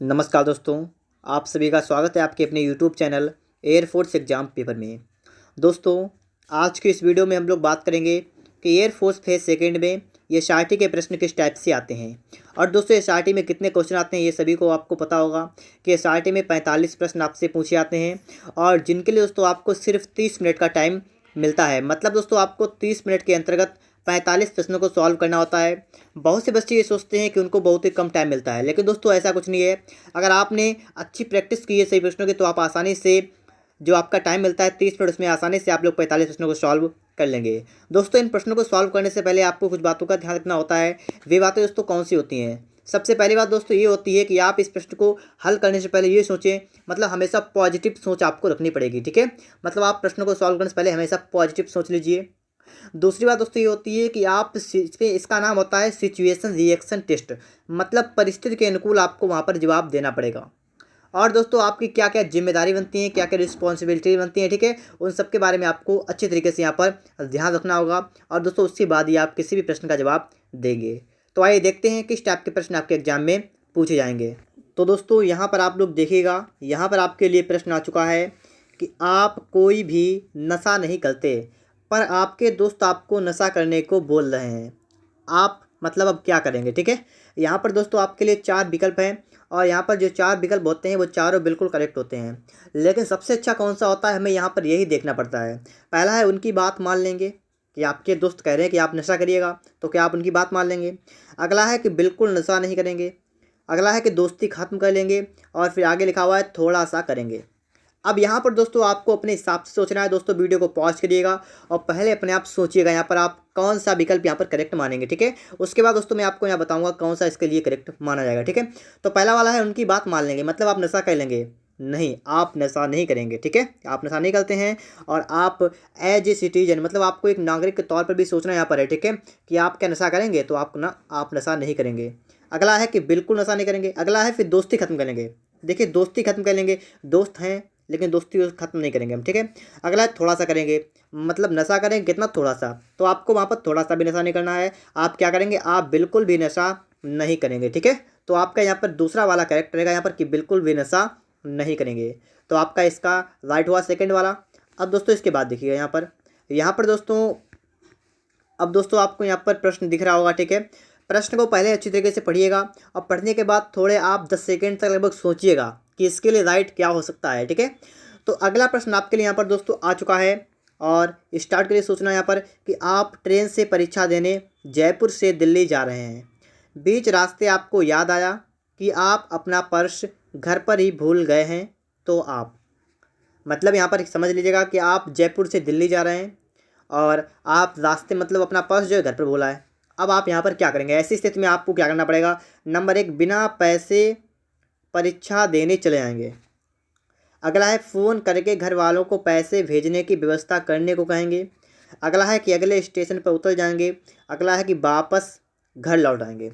नमस्कार दोस्तों, आप सभी का स्वागत है आपके अपने YouTube channel air force exam paper में। दोस्तों, आज की इस वीडियो में हम लोग बात करेंगे कि एयरफोर्स फेज़ सेकंड में एसआरटी के प्रश्न किस टाइप से आते हैं। और दोस्तों, एसआरटी में कितने क्वेश्चन आते हैं ये सभी को आपको पता होगा कि एसआरटी में 45 प्रश्न आपसे पूछे जाते हैं और जिनके लिए दोस्तों आपको सिर्फ 30 मिनट का टाइम मिलता है। मतलब दोस्तों, आपको 30 मिनट के अंतर्गत 45 प्रश्नों को सॉल्व करना होता है। बहुत से बच्चे ये सोचते हैं कि उनको बहुत ही कम टाइम मिलता है, लेकिन दोस्तों ऐसा कुछ नहीं है। अगर आपने अच्छी प्रैक्टिस की है सही प्रश्नों की तो आप आसानी से जो आपका टाइम मिलता है 30 मिनट, उसमें आसानी से आप लोग 45 प्रश्नों को सॉल्व कर लेंगे। दोस्तों, इन प्रश्नों को सॉल्व करने से पहले आपको कुछ बातों का ध्यान रखना होता है। वे बातें दोस्तों कौन सी होती हैं? सबसे पहली बात दोस्तों ये होती है कि आप इस प्रश्न को हल करने से पहले ये सोचें, मतलब हमेशा पॉजिटिव सोच आपको रखनी पड़ेगी, ठीक है। मतलब आप प्रश्न को सॉल्व करने से पहले हमेशा पॉजिटिव सोच लीजिए। दूसरी बात दोस्तों ये होती है कि आप इसका नाम होता है सिचुएशन रिएक्शन टेस्ट। मतलब परिस्थिति के अनुकूल आपको वहाँ पर जवाब देना पड़ेगा। और दोस्तों, आपकी क्या क्या जिम्मेदारी बनती है, क्या क्या रिस्पॉन्सिबिलिटी बनती है, ठीक है, उन सब के बारे में आपको अच्छे तरीके से यहाँ पर ध्यान रखना होगा। और दोस्तों, उसके बाद ही आप किसी भी प्रश्न का जवाब देंगे। तो आइए देखते हैं किस टाइप के प्रश्न आपके एग्जाम में पूछे जाएंगे। तो दोस्तों, यहाँ पर आप लोग देखिएगा, यहाँ पर आपके लिए प्रश्न आ चुका है कि आप कोई भी नशा नहीं करते पर आपके दोस्त आपको नशा करने को बोल रहे हैं। आप मतलब अब क्या करेंगे, ठीक है। यहाँ पर दोस्तों आपके लिए 4 विकल्प हैं और यहाँ पर जो 4 विकल्प होते हैं वो चारों बिल्कुल करेक्ट होते हैं। लेकिन सबसे अच्छा कौन सा होता है, हमें यहाँ पर यही देखना पड़ता है। पहला है उनकी बात मान लेंगे कि आपके दोस्त कह रहे हैं कि आप नशा करिएगा, तो क्या आप उनकी बात मान लेंगे। अगला है कि बिल्कुल नशा नहीं करेंगे। अगला है कि दोस्ती ख़त्म कर लेंगे और फिर आगे लिखा हुआ है थोड़ा सा करेंगे। अब यहाँ पर दोस्तों आपको अपने हिसाब से सोचना है। दोस्तों, वीडियो को पॉज करिएगा और पहले अपने आप सोचिएगा यहाँ पर आप कौन सा विकल्प यहाँ पर करेक्ट मानेंगे, ठीक है। उसके बाद दोस्तों मैं आपको यहाँ बताऊंगा कौन सा इसके लिए करेक्ट माना जाएगा, ठीक है। तो पहला वाला है उनकी बात मान लेंगे, मतलब आप नशा कर लेंगे। नहीं, आप नशा नहीं करेंगे, ठीक है। आप नशा नहीं करते हैं और आप एज ए सिटीजन, मतलब आपको एक नागरिक के तौर पर भी सोचना यहाँ पर है, ठीक है, कि आप क्या नशा करेंगे, तो आप नशा नहीं करेंगे। अगला है कि बिल्कुल नशा नहीं करेंगे। अगला है फिर दोस्ती खत्म कर लेंगे। देखिए, दोस्ती खत्म कर लेंगे, दोस्त हैं लेकिन दोस्ती खत्म नहीं करेंगे हम, ठीक है। अगला है थोड़ा सा करेंगे, मतलब नशा करेंगे कितना, थोड़ा सा। तो आपको वहाँ पर थोड़ा सा भी नशा नहीं करना है। आप क्या करेंगे, आप बिल्कुल भी नशा नहीं करेंगे, ठीक है। तो आपका यहाँ पर दूसरा वाला करेक्ट रहेगा यहाँ पर कि बिल्कुल भी नशा नहीं करेंगे। तो आपका इसका राइट हुआ सेकेंड वाला। अब दोस्तों इसके बाद देखिएगा यहाँ पर दोस्तों, अब दोस्तों आपको यहाँ पर प्रश्न दिख रहा होगा, ठीक है। प्रश्न को पहले अच्छी तरीके से पढ़िएगा और पढ़ने के बाद थोड़े आप 10 सेकेंड तक लगभग सोचिएगा कि इसके लिए राइट क्या हो सकता है, ठीक है। तो अगला प्रश्न आपके लिए यहाँ पर दोस्तों आ चुका है और स्टार्ट करिए सोचना यहाँ पर कि आप ट्रेन से परीक्षा देने जयपुर से दिल्ली जा रहे हैं। बीच रास्ते आपको याद आया कि आप अपना पर्स घर पर ही भूल गए हैं। तो आप मतलब यहाँ पर समझ लीजिएगा कि आप जयपुर से दिल्ली जा रहे हैं और आप रास्ते मतलब अपना पर्स जो है घर पर भूला है। अब आप यहाँ पर क्या करेंगे, ऐसी स्थिति में आपको क्या करना पड़ेगा। नंबर 1, बिना पैसे परीक्षा देने चले जाएंगे। अगला है फ़ोन करके घर वालों को पैसे भेजने की व्यवस्था करने को कहेंगे। अगला है कि अगले स्टेशन पर उतर जाएंगे। अगला है कि वापस घर लौट आएंगे।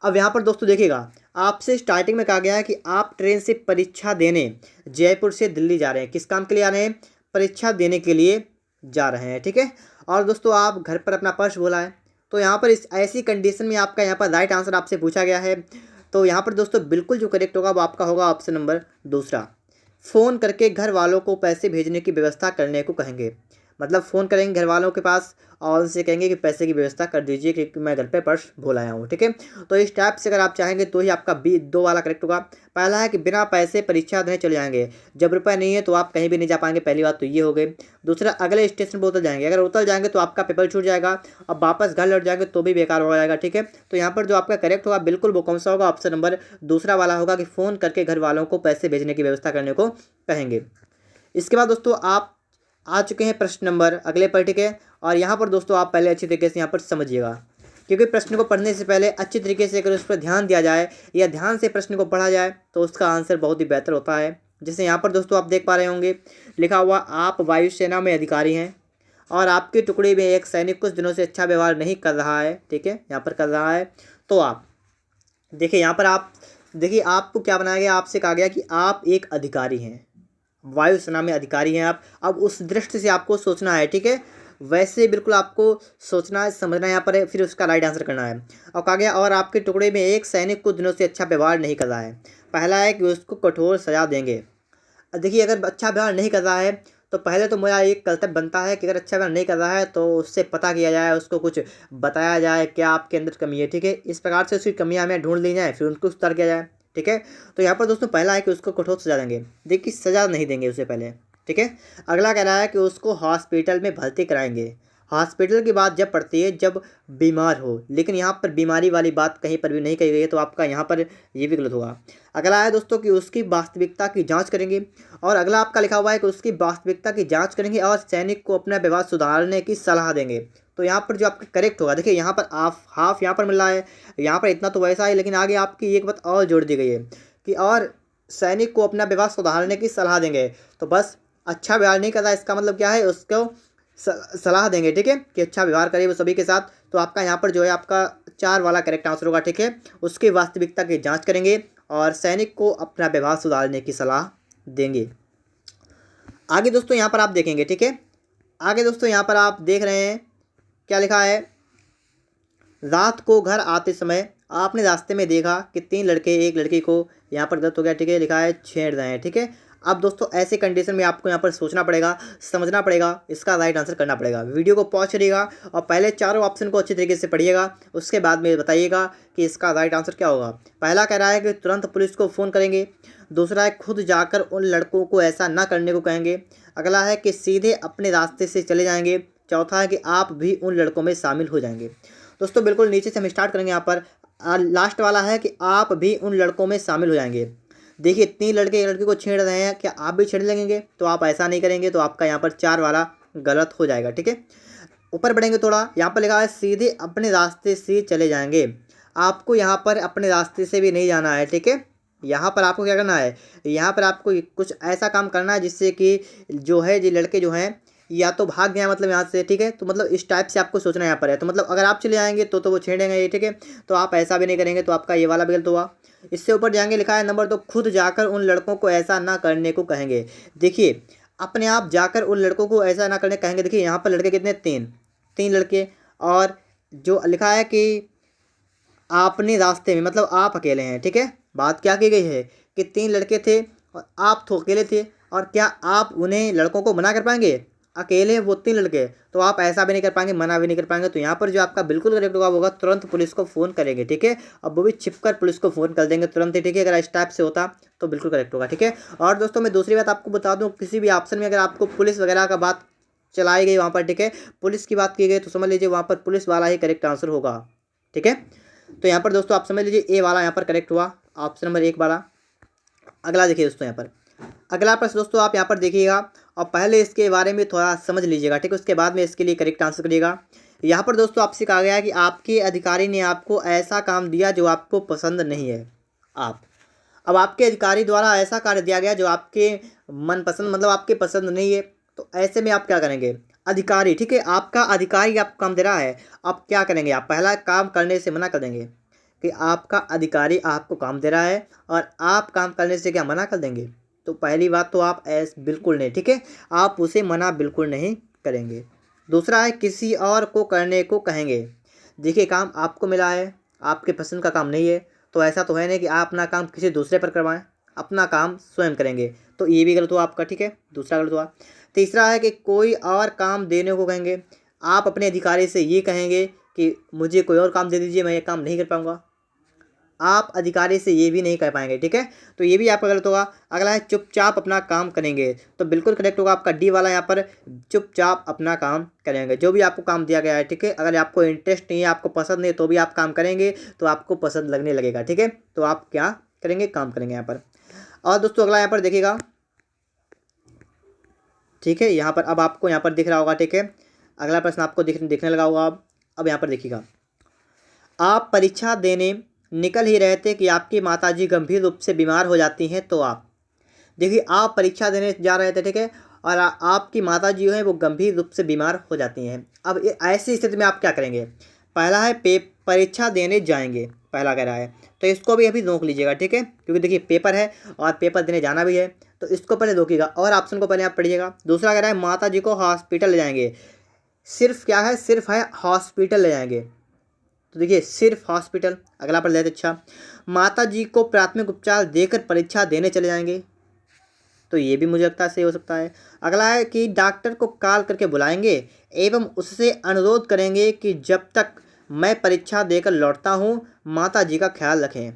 अब यहाँ पर दोस्तों देखिएगा, आपसे स्टार्टिंग में कहा गया है कि आप ट्रेन से परीक्षा देने जयपुर से दिल्ली जा रहे हैं। किस काम के लिए आ रहे हैं, परीक्षा देने के लिए जा रहे हैं, ठीक है। और दोस्तों आप घर पर अपना पर्स भूला है। तो यहाँ पर इस ऐसी कंडीशन में आपका यहाँ पर राइट आंसर आपसे पूछा गया है। तो यहाँ पर दोस्तों बिल्कुल जो करेक्ट होगा वो आपका होगा ऑप्शन नंबर दूसरा। फ़ोन करके घर वालों को पैसे भेजने की व्यवस्था करने को कहेंगे। मतलब फ़ोन करेंगे घर वालों के पास और उनसे कहेंगे कि पैसे की व्यवस्था कर दीजिए क्योंकि मैं घर पे पर्स भूल आया हूँ, ठीक है। तो इस टाइप से अगर आप चाहेंगे तो ही आपका बी 2 वाला करेक्ट होगा। पहला है कि बिना पैसे परीक्षा देने चले जाएंगे। जब रुपये नहीं है तो आप कहीं भी नहीं जा पाएंगे, पहली बात तो ये हो गई। दूसरा, अगले स्टेशन पर उतर जाएंगे। अगर उतर जाएंगे तो आपका पेपर छूट जाएगा। अब वापस घर लौट जाएंगे तो भी बेकार हो जाएगा, ठीक है। तो यहाँ पर जो आपका करेक्ट होगा बिल्कुल वो कौन सा होगा, ऑप्शन नंबर दूसरा वाला होगा कि फ़ोन करके घर वालों को पैसे भेजने की व्यवस्था करने को कहेंगे। इसके बाद दोस्तों आप आ चुके हैं प्रश्न नंबर अगले पर, ठीक है। और यहाँ पर दोस्तों आप पहले अच्छी तरीके से यहाँ पर समझिएगा, क्योंकि प्रश्न को पढ़ने से पहले अच्छी तरीके से अगर उस पर ध्यान दिया जाए या ध्यान से प्रश्न को पढ़ा जाए तो उसका आंसर बहुत ही बेहतर होता है। जैसे यहाँ पर दोस्तों आप देख पा रहे होंगे लिखा हुआ, आप वायुसेना में अधिकारी हैं और आपके टुकड़े में एक सैनिक कुछ दिनों से अच्छा व्यवहार नहीं कर रहा है, ठीक है, यहाँ पर कर रहा है। तो आप देखिए यहाँ पर आप देखिए आपको क्या बनाया गया, आपसे कहा गया कि आप एक अधिकारी हैं, वायुसेना में अधिकारी हैं आप। अब उस दृष्टि से आपको सोचना है, ठीक है, वैसे बिल्कुल आपको सोचना है, समझना है यहाँ पर है, फिर उसका राइट आंसर करना है। और कहा गया और आपके टुकड़े में एक सैनिक कुछ दिनों से अच्छा व्यवहार नहीं कर रहा है। पहला है कि उसको कठोर सज़ा देंगे। देखिए अगर अच्छा व्यवहार नहीं कर रहा है तो पहले तो मेरा एक कर्तव्य बनता है कि अगर अच्छा व्यवहार नहीं कर रहा है तो उससे पता किया जाए, उसको कुछ बताया जाए क्या आपके अंदर कमी है, ठीक है। इस प्रकार से उसकी कमियां हमें ढूंढ ली जाए, फिर उनको सुधार किया जाए, ठीक है। तो यहाँ पर दोस्तों पहला है कि उसको कठोर सजा देंगे। देखिए सजा नहीं देंगे उससे पहले, ठीक है। अगला कह रहा है कि उसको हॉस्पिटल में भर्ती कराएंगे। हॉस्पिटल की बात जब पड़ती है जब बीमार हो, लेकिन यहाँ पर बीमारी वाली बात कहीं पर भी नहीं कही गई है, तो आपका यहाँ पर ये भी गलत होगा। अगला है दोस्तों कि उसकी वास्तविकता की जांच करेंगे, और अगला आपका लिखा हुआ है कि उसकी वास्तविकता की जांच करेंगे और सैनिक को अपना व्यवहार सुधारने की सलाह देंगे। तो यहाँ पर जो आपका करेक्ट होगा, देखिए यहाँ पर आप हाफ यहाँ पर मिल रहा है, यहाँ पर इतना तो वैसा है, लेकिन आगे आपकी एक बात और जोड़ दी गई है कि और सैनिक को अपना व्यवहार सुधारने की सलाह देंगे। तो बस अच्छा व्यवहार नहीं कर रहा, इसका मतलब क्या है, उसको सलाह देंगे, ठीक है, कि अच्छा व्यवहार करे वो सभी के साथ। तो आपका यहाँ पर जो है आपका 4 वाला करेक्ट आंसर होगा, ठीक है। उसकी वास्तविकता की जांच करेंगे और सैनिक को अपना व्यवहार सुधारने की सलाह देंगे। आगे दोस्तों यहाँ पर आप देखेंगे, ठीक है। आगे दोस्तों यहाँ पर आप देख रहे हैं क्या लिखा है। रात को घर आते समय आपने रास्ते में देखा कि 3 लड़के एक लड़की को, यहाँ पर गलत हो गया, ठीक है, लिखा है छेड़ रहे हैं, ठीक है। अब दोस्तों ऐसे कंडीशन में आपको यहाँ पर सोचना पड़ेगा, समझना पड़ेगा, इसका राइट आंसर करना पड़ेगा। वीडियो को पॉज करिएगा और पहले चारों ऑप्शन को अच्छी तरीके से पढ़िएगा, उसके बाद में बताइएगा कि इसका राइट आंसर क्या होगा। पहला कह रहा है कि तुरंत पुलिस को फ़ोन करेंगे। दूसरा है खुद जाकर उन लड़कों को ऐसा ना करने को कहेंगे। अगला है कि सीधे अपने रास्ते से चले जाएंगे। चौथा है कि आप भी उन लड़कों में शामिल हो जाएंगे। दोस्तों बिल्कुल नीचे से हम स्टार्ट करेंगे। यहाँ पर लास्ट वाला है कि आप भी उन लड़कों में शामिल हो जाएंगे। देखिए 3 लड़के एक लड़की को छेड़ रहे हैं, क्या आप भी छेड़ लगेंगे? तो आप ऐसा नहीं करेंगे, तो आपका यहाँ पर 4 वाला गलत हो जाएगा, ठीक है। ऊपर बढ़ेंगे थोड़ा, यहाँ पर लिखा है सीधे अपने रास्ते से चले जाएंगे। आपको यहाँ पर अपने रास्ते से भी नहीं जाना है, ठीक है। यहाँ पर आपको क्या करना है, यहाँ पर आपको कुछ ऐसा काम करना है जिससे कि जो है ये लड़के जो हैं या तो भाग गया मतलब यहाँ से, ठीक है। तो मतलब इस टाइप से आपको सोचना यहाँ पर है। तो मतलब अगर आप चले आएंगे तो वो छेड़ेंगे ये, ठीक है। तो आप ऐसा भी नहीं करेंगे, तो आपका ये वाला भी गलत हुआ। इससे ऊपर जाएंगे, लिखा है नंबर 2 खुद जाकर उन लड़कों को ऐसा ना करने को कहेंगे। देखिए अपने आप जाकर उन लड़कों को ऐसा ना करने कहेंगे। देखिए यहाँ पर लड़के कितने, 3 लड़के, और जो लिखा है कि आपने रास्ते में मतलब आप अकेले हैं, ठीक है। बात क्या की गई है कि 3 लड़के थे और आप तो अकेले थे, और क्या आप उन्हें लड़कों को मना कर पाएंगे? अकेले वो 3 लड़के, तो आप ऐसा भी नहीं कर पाएंगे, मना भी नहीं कर पाएंगे। तो यहाँ पर जो आपका बिल्कुल करेक्ट होगा तुरंत पुलिस को फ़ोन करेंगे, ठीक है। अब वो भी छिपकर पुलिस को फ़ोन कर देंगे तुरंत ही, ठीक है। अगर इस टाइप से होता तो बिल्कुल करेक्ट होगा, ठीक है। और दोस्तों मैं दूसरी बात आपको बता दूँ, किसी भी ऑप्शन में अगर आपको पुलिस वगैरह का बात चलाई गई वहाँ पर, ठीक है, पुलिस की बात की गई, तो समझ लीजिए वहाँ पर पुलिस वाला ही करेक्ट आंसर होगा, ठीक है। तो यहाँ पर दोस्तों आप समझ लीजिए ए वाला यहाँ पर करेक्ट हुआ, ऑप्शन नंबर 1 वाला। अगला देखिए दोस्तों, यहाँ पर अगला प्रश्न दोस्तों आप यहाँ पर देखिएगा और पहले इसके बारे में थोड़ा समझ लीजिएगा, ठीक है। उसके बाद में इसके लिए करेक्ट आंसर करिएगा। यहाँ पर दोस्तों आपसे कहा गया है कि आपके अधिकारी ने आपको ऐसा काम दिया जो आपको पसंद नहीं है। आप अब आपके अधिकारी द्वारा ऐसा कार्य दिया गया जो आपके मनपसंद मतलब आपके पसंद नहीं है, तो ऐसे में आप क्या करेंगे? अधिकारी, ठीक है, आपका अधिकारी आपको काम दे रहा है, आप क्या करेंगे? आप पहला काम करने से मना कर देंगे कि आपका अधिकारी आपको काम दे रहा है और आप काम करने से क्या मना कर देंगे? तो पहली बात तो आप बिल्कुल नहीं, ठीक है, आप उसे मना बिल्कुल नहीं करेंगे। दूसरा है किसी और को करने को कहेंगे। देखिए काम आपको मिला है, आपके पसंद का काम नहीं है, तो ऐसा तो है नहीं कि आप अपना काम किसी दूसरे पर करवाएं, अपना काम स्वयं करेंगे। तो ये भी गलत हुआ आपका, ठीक है, दूसरा गलत हुआ। तीसरा है कि कोई और काम देने को कहेंगे। आप अपने अधिकारी से ये कहेंगे कि मुझे कोई और काम दे दीजिए, मैं ये काम नहीं कर पाऊँगा। आप अधिकारी से ये भी नहीं कर पाएंगे, ठीक है। तो ये भी आपका गलत होगा। अगला है चुपचाप अपना काम करेंगे, तो बिल्कुल करेक्ट होगा आपका डी वाला, यहाँ पर चुपचाप अपना काम करेंगे। जो भी आपको काम दिया गया है, ठीक है, अगर आपको इंटरेस्ट नहीं है, आपको पसंद नहीं है, तो भी आप काम करेंगे तो आपको पसंद लगने लगेगा, ठीक है। तो आप क्या करेंगे? काम करेंगे यहाँ पर। और दोस्तों अगला यहाँ पर देखिएगा, ठीक है, यहाँ पर अब आपको यहाँ पर दिख रहा होगा, ठीक है। अगला प्रश्न आपको दिखने लगा होगा। अब यहाँ पर देखिएगा, आप परीक्षा देने निकल ही रहे थे कि आपकी माताजी गंभीर रूप से बीमार हो जाती हैं, तो आप देखिए आप परीक्षा देने जा रहे थे, ठीक है, और आपकी माताजी जो है वो गंभीर रूप से बीमार हो जाती हैं। अब ऐसी स्थिति में आप क्या करेंगे? पहला है परीक्षा देने जाएंगे, पहला कह रहा है, तो इसको भी अभी रोक लीजिएगा, ठीक है, क्योंकि देखिए पेपर है और पेपर देने जाना भी है, तो इसको पहले रोकिएगा और ऑप्शन को पहले आप पढ़िएगा। दूसरा कह रहा है माता जी को हॉस्पिटल ले जाएंगे। सिर्फ क्या है? सिर्फ है हॉस्पिटल ले जाएंगे। तो देखिए सिर्फ हॉस्पिटल। अगला प्रश्न लेते, अच्छा माता जी को प्राथमिक उपचार देकर परीक्षा देने चले जाएंगे, तो ये भी मुझे लगता है सही हो सकता है। अगला है कि डॉक्टर को कॉल करके बुलाएंगे एवं उससे अनुरोध करेंगे कि जब तक मैं परीक्षा देकर लौटता हूँ माता जी का ख्याल रखें।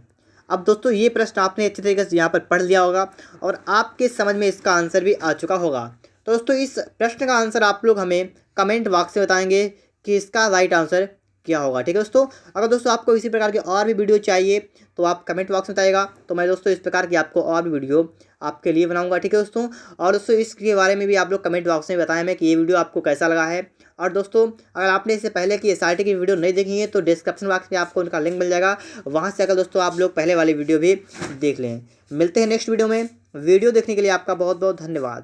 अब दोस्तों ये प्रश्न आपने अच्छे तरीके से यहाँ पर पढ़ लिया होगा और आपके समझ में इसका आंसर भी आ चुका होगा। तो दोस्तों इस प्रश्न का आंसर आप लोग हमें कमेंट बॉक्स में बताएंगे कि इसका राइट आंसर क्या होगा। ठीक है दोस्तों, अगर दोस्तों आपको इसी प्रकार की और भी वीडियो चाहिए तो आप कमेंट बॉक्स में बताइएगा, तो मैं दोस्तों इस प्रकार की आपको और भी वीडियो आपके लिए बनाऊंगा। ठीक है दोस्तों, और दोस्तों इसके बारे में भी आप लोग कमेंट बॉक्स में बताएं मैं कि ये वीडियो आपको कैसा लगा है। और दोस्तों अगर आपने इससे पहले की SRT की वीडियो नहीं देखी है तो डिस्क्रिप्शन बॉक्स में आपको उनका लिंक मिल जाएगा, वहाँ से अगर दोस्तों आप लोग पहले वाली वीडियो भी देख लें। मिलते हैं नेक्स्ट वीडियो में। वीडियो देखने के लिए आपका बहुत बहुत धन्यवाद।